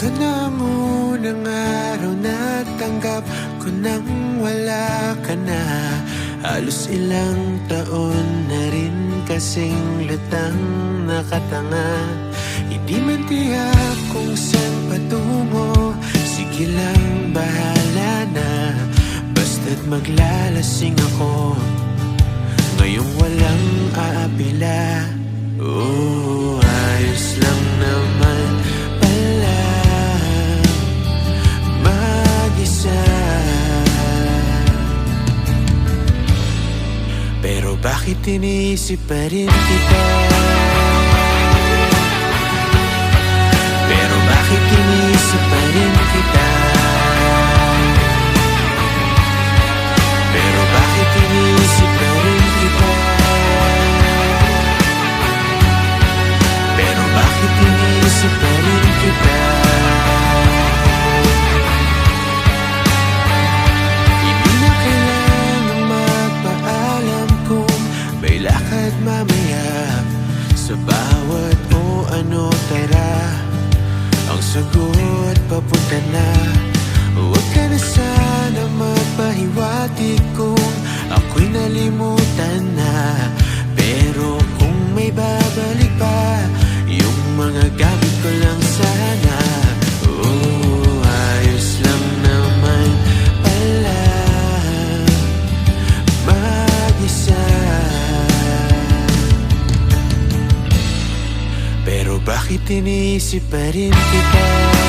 Ito na ang unang araw na tanggap ko nang wala ka na. Halos ilang taon na rin kasing lutang nakatanga. Hindi man tiyak kung saan patungo, sige lang bahala na. Basta't maglalasing ako ngayong walang aapila. Oh, ayos lang naman pala mag-isa. Pero bakit iniisip pa rin kita? Pero bakit iniisip pa rin kita? Pero bakit iniisip pa rin kita? Pero bakit iniisip pa rin kita? Hindi na kailangang magpaalam kung may lakad mamaya. Sa bawat o ano tara, ang sagot papunta na. Huwag ka na sana magpahiwatig kung ako'y nalimutan na. Pero kung may babalik pa, yung mga gamit ko lang sana. Oh, ayos lang naman pala mag-isa. Pero bakit iniisip pa rin kita?